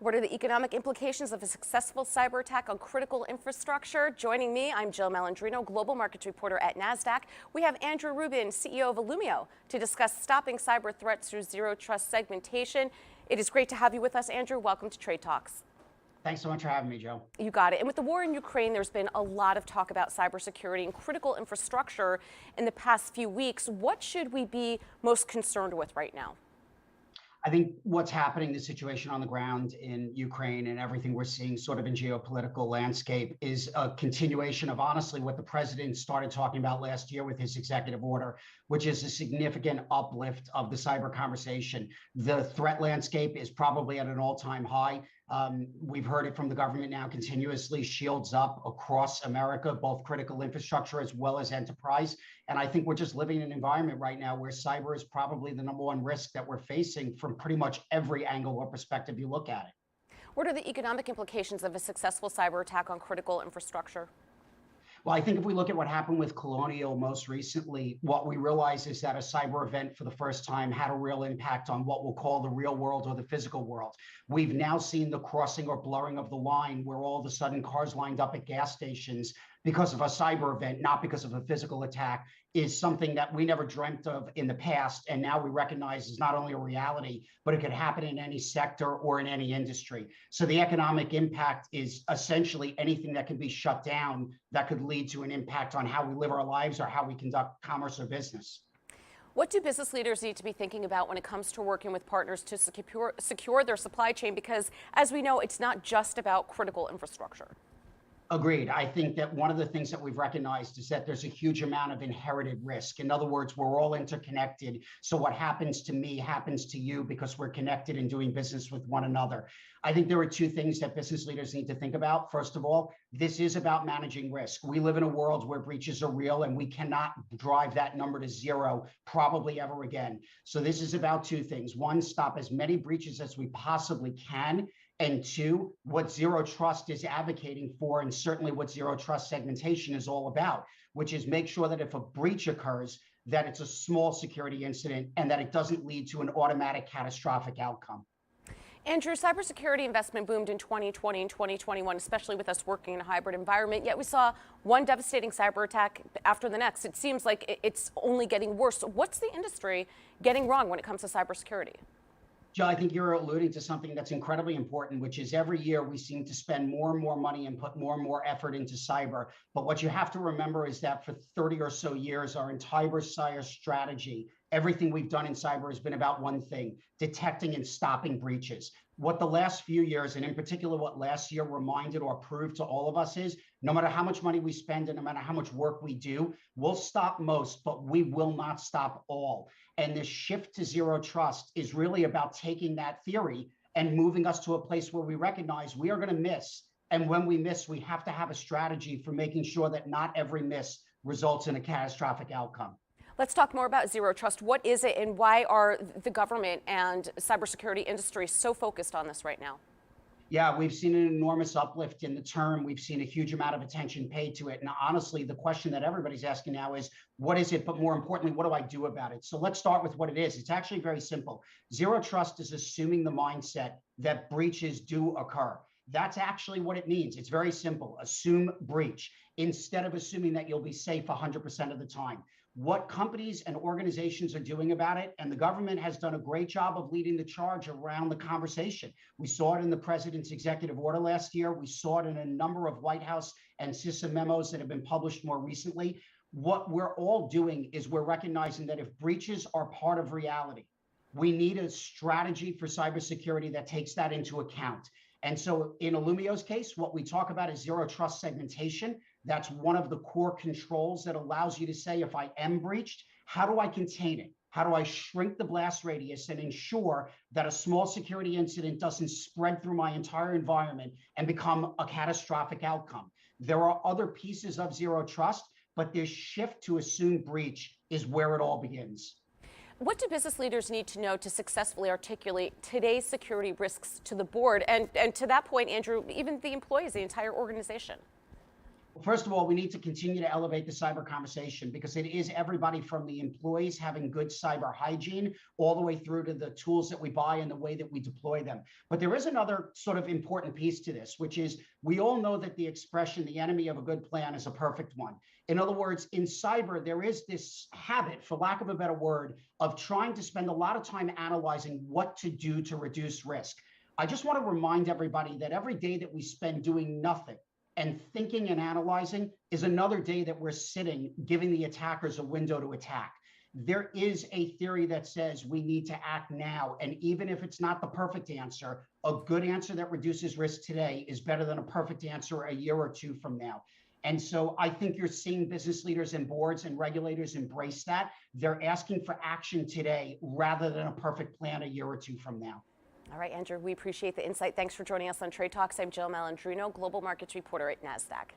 What are the economic implications of a successful cyber attack on critical infrastructure? Joining me, I'm Jill Malandrino, global markets reporter at Nasdaq. We have Andrew Ruben, CEO of Illumio, to discuss stopping cyber threats through zero trust segmentation. It is great to have you with us, Andrew. Welcome to Trade Talks. Thanks so much for having me, Joe. You got it. And with the war in Ukraine, there's been a lot of talk about cybersecurity and critical infrastructure in the past few weeks. What should we be most concerned with right now? I think what's happening, the situation on the ground in Ukraine and everything we're seeing sort of in geopolitical landscape is a continuation of honestly what the president started talking about last year with his executive order, which is a significant uplift of the cyber conversation. The threat landscape is probably at an all-time high. We've heard it from the government now continuously, shields up across America, both critical infrastructure as well as enterprise. And I think we're just living in an environment right now where cyber is probably the #1 risk that we're facing from pretty much every angle or perspective you look at it. What are the economic implications of a successful cyber attack on critical infrastructure? Well, I think if we look at what happened with Colonial most recently, what we realize is that a cyber event for the first time had a real impact on what we'll call the real world or the physical world. We've now seen the crossing or blurring of the line where all of a sudden cars lined up at gas stations because of a cyber event, not because of a physical attack, is something that we never dreamt of in the past. And now we recognize is not only a reality, but it could happen in any sector or in any industry. So the economic impact is essentially anything that can be shut down that could lead to an impact on how we live our lives or how we conduct commerce or business. What do business leaders need to be thinking about when it comes to working with partners to secure their supply chain? Because as we know, it's not just about critical infrastructure. Agreed. I think that one of the things that we've recognized is that there's a huge amount of inherited risk. In other words, we're all interconnected. So what happens to me happens to you because we're connected and doing business with one another. I think there are two things that business leaders need to think about. First of all, this is about managing risk. We live in a world where breaches are real and we cannot drive that number to zero probably ever again. So this is about two things. One, stop as many breaches as we possibly can. And two, what zero trust is advocating for, and certainly what zero trust segmentation is all about, which is make sure that if a breach occurs, that it's a small security incident and that it doesn't lead to an automatic catastrophic outcome. Andrew, cybersecurity investment boomed in 2020 and 2021, especially with us working in a hybrid environment. Yet we saw one devastating cyber attack after the next. It seems like it's only getting worse. So what's the industry getting wrong when it comes to cybersecurity? Joe, I think you're alluding to something that's incredibly important, which is every year we seem to spend more and more money and put more and more effort into cyber. But what you have to remember is that for 30 or so years, our entire cyber strategy, everything we've done in cyber has been about one thing: detecting and stopping breaches. What the last few years, and in particular what last year reminded or proved to all of us is, no matter how much money we spend and no matter how much work we do, we'll stop most, but we will not stop all. And this shift to zero trust is really about taking that theory and moving us to a place where we recognize we are going to miss. And when we miss, we have to have a strategy for making sure that not every miss results in a catastrophic outcome. Let's talk more about zero trust. What is it and why are the government and cybersecurity industry so focused on this right now? Yeah, we've seen an enormous uplift in the term. We've seen a huge amount of attention paid to it. And honestly, the question that everybody's asking now is, what is it? But more importantly, what do I do about it? So let's start with what it is. It's actually very simple. Zero trust is assuming the mindset that breaches do occur. That's actually what it means. It's very simple. Assume breach instead of assuming that you'll be safe 100% of the time. What companies and organizations are doing about it, and the government has done a great job of leading the charge around the conversation. We saw it in the president's executive order last year. We saw it in a number of White House and CISA memos that have been published more recently. What we're all doing is we're recognizing that if breaches are part of reality, we need a strategy for cybersecurity that takes that into account. And so in Illumio's case, what we talk about is zero trust segmentation. That's one of the core controls that allows you to say, if I am breached, how do I contain it? How do I shrink the blast radius and ensure that a small security incident doesn't spread through my entire environment and become a catastrophic outcome? There are other pieces of zero trust, but this shift to assume breach is where it all begins. What do business leaders need to know to successfully articulate today's security risks to the board? And to that point, Andrew, even the employees, the entire organization? First of all, we need to continue to elevate the cyber conversation because it is everybody from the employees having good cyber hygiene all the way through to the tools that we buy and the way that we deploy them. But there is another sort of important piece to this, which is we all know that the expression, the enemy of a good plan is a perfect one. In other words, in cyber, there is this habit, for lack of a better word, of trying to spend a lot of time analyzing what to do to reduce risk. I just want to remind everybody that every day that we spend doing nothing and thinking and analyzing is another day that we're sitting, giving the attackers a window to attack. There is a theory that says we need to act now. And even if it's not the perfect answer, a good answer that reduces risk today is better than a perfect answer a year or two from now. And so I think you're seeing business leaders and boards and regulators embrace that. They're asking for action today rather than a perfect plan a year or two from now. All right, Andrew, we appreciate the insight. Thanks for joining us on Trade Talks. I'm Jill Malandrino, Global Markets Reporter at Nasdaq.